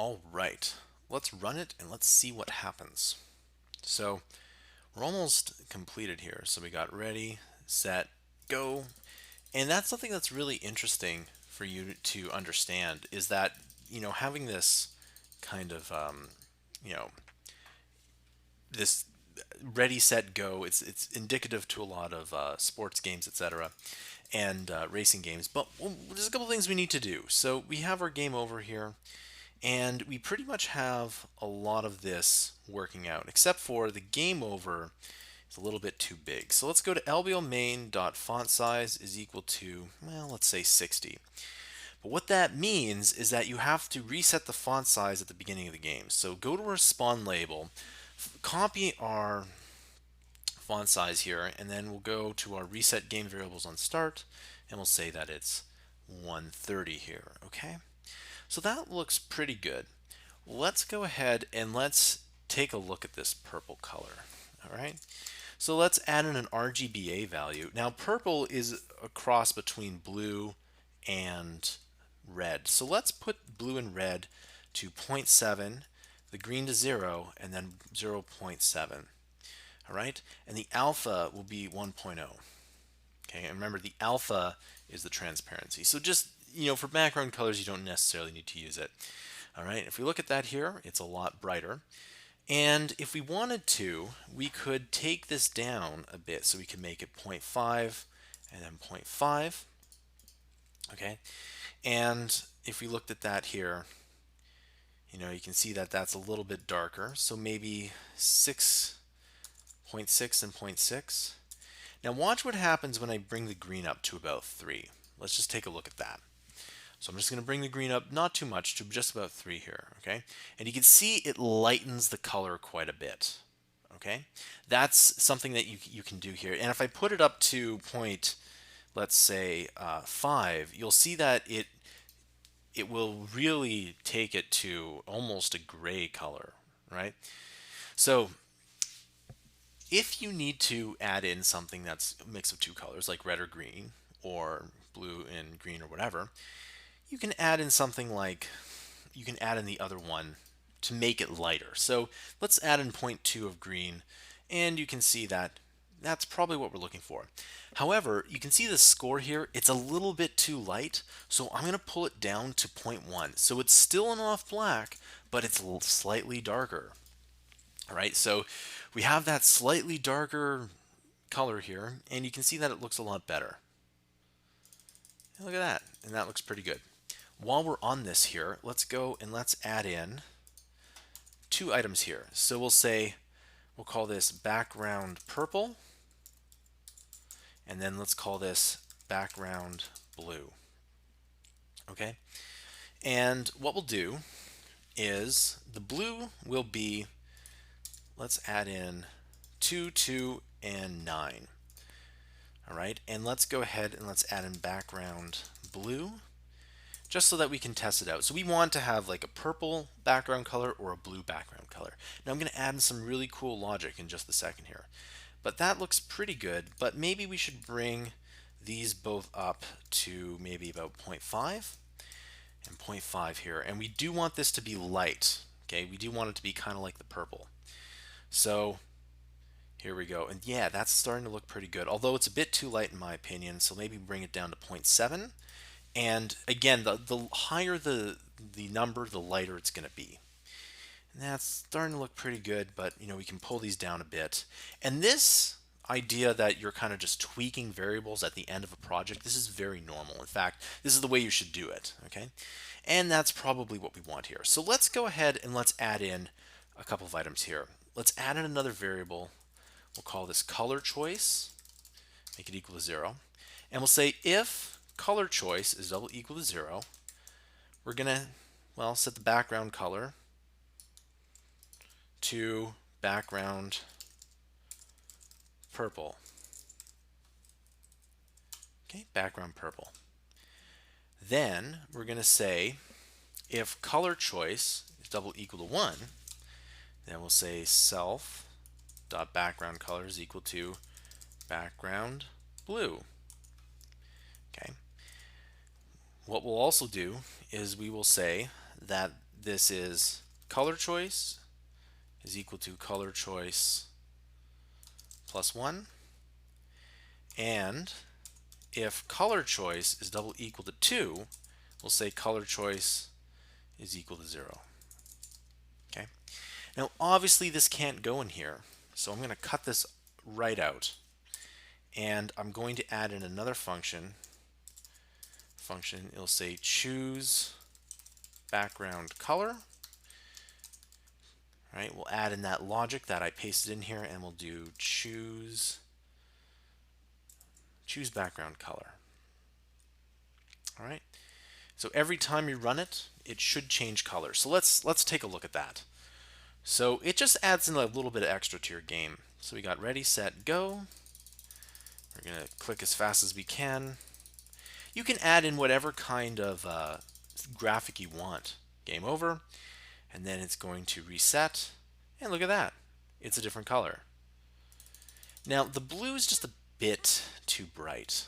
All right, let's run it and let's see what happens. So we're almost completed here. So we got ready, set, go. And that's something that's really interesting for you to understand is that, having this kind of, you know, this ready, set, go, it's indicative to a lot of sports games, etc., and racing games. But there's a couple things we need to do. So we have our game over here. And we pretty much have a lot of this working out, except for the game over is a little bit too big. So let's go to lbmain.font-size is equal to, well, let's say 60. But what that means is that you have to reset the font size at the beginning of the game. So go to our spawn label, copy our font size here, and then we'll go to our reset game variables on start, and we'll say that it's 130 here, okay? So that looks pretty good. Let's go ahead and let's take a look at this purple color. All right. So let's add in an RGBA value. Now purple is a cross between blue and red. So let's put blue and red to 0.7, the green to 0, and then 0.7. All right. And the alpha will be 1.0. Okay. And remember the alpha is the transparency. So just for background colors, you don't necessarily need to use it. All right, if we look at that here, it's a lot brighter. And if we wanted to, we could take this down a bit. So we can make it 0.5 and then 0.5. Okay, and if we looked at that here, you can see that that's a little bit darker. So maybe 6.6 and 0.6. Now watch what happens when I bring the green up to about 3. Let's just take a look at that. So I'm just going to bring the green up, not too much, to just about 3 here, okay? And you can see it lightens the color quite a bit, okay? That's something that you can do here. And if I put it up to point, let's say 5, you'll see that it will really take it to almost a gray color, right? So if you need to add in something that's a mix of two colors, like red or green, or blue and green or whatever, you can add in something like, you can add in the other one to make it lighter. So let's add in 0.2 of green, and you can see that that's probably what we're looking for. However, you can see the score here, it's a little bit too light, so I'm going to pull it down to 0.1. So it's still an off black, but it's slightly darker. All right, so we have that slightly darker color here, and you can see that it looks a lot better. Look at that, and that looks pretty good. While we're on this here, let's go and let's add in 2 items here. So we'll call this background purple, and then let's call this background blue. Okay, and what we'll do is the blue will be, let's add in 2, 2, and 9. All right, and let's go ahead and let's add in background blue, just so that we can test it out. So we want to have like a purple background color or a blue background color. Now I'm going to add in some really cool logic in just a second here. But that looks pretty good, but maybe we should bring these both up to maybe about 0.5 and 0.5 here. And we do want this to be light, okay? We do want it to be kind of like the purple. So here we go. And yeah, that's starting to look pretty good, although it's a bit too light in my opinion. So maybe bring it down to 0.7. And again, the higher the number, the lighter it's going to be. And that's starting to look pretty good, but we can pull these down a bit. And this idea that you're kind of just tweaking variables at the end of a project, this is very normal. In fact, this is the way you should do it, okay? And that's probably what we want here. So let's go ahead and let's add in a couple of items here. Let's add in another variable. We'll call this color choice, make it equal to 0. And we'll say if color choice is double equal to 0, we're going to, well, set the background color to background purple. Okay, background purple. Then we're going to say if color choice is double equal to 1, then we'll say self dot background color is equal to background blue. Okay. What we'll also do is we will say that this is color choice is equal to color choice plus 1. And if color choice is double equal to 2, we'll say color choice is equal to 0. Okay. Now obviously this can't go in here, so I'm going to cut this right out, and I'm going to add in another function. It'll say choose background color. All right, we'll add in that logic that I pasted in here, and we'll do choose background color. All right. So every time you run it, it should change color. So let's take a look at that. So it just adds in a little bit of extra to your game. So we got ready, set, go. We're going to click as fast as we can. You can add in whatever kind of graphic you want. Game over. And then it's going to reset. And look at that. It's a different color. Now the blue is just a bit too bright.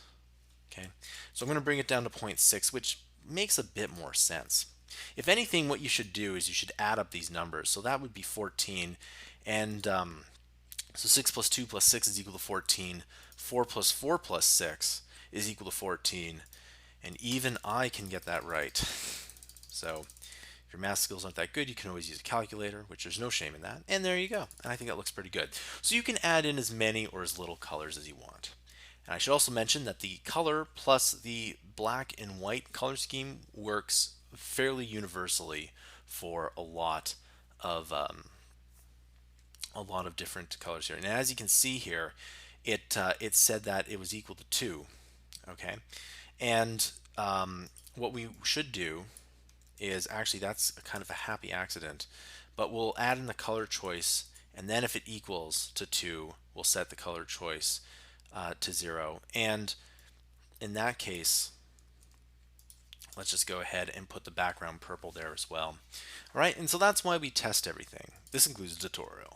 Okay, so I'm going to bring it down to 0.6, which makes a bit more sense. If anything, what you should do is you should add up these numbers. So that would be 14, and so 6 plus 2 plus 6 is equal to 14. 4 plus 4 plus 6 is equal to 14, and even I can get that right. So if your math skills aren't that good, you can always use a calculator, which there's no shame in that. And there you go. And I think that looks pretty good. So you can add in as many or as little colors as you want. And I should also mention that the color plus the black and white color scheme works fairly universally for a lot of different colors here. And as you can see here, it said that it was equal to 2. Okay, and what we should do is actually that's kind of a happy accident, but we'll add in the color choice, and then if it equals to 2, we'll set the color choice to 0. And in that case, let's just go ahead and put the background purple there as well. All right, and so that's why we test everything. This includes a tutorial.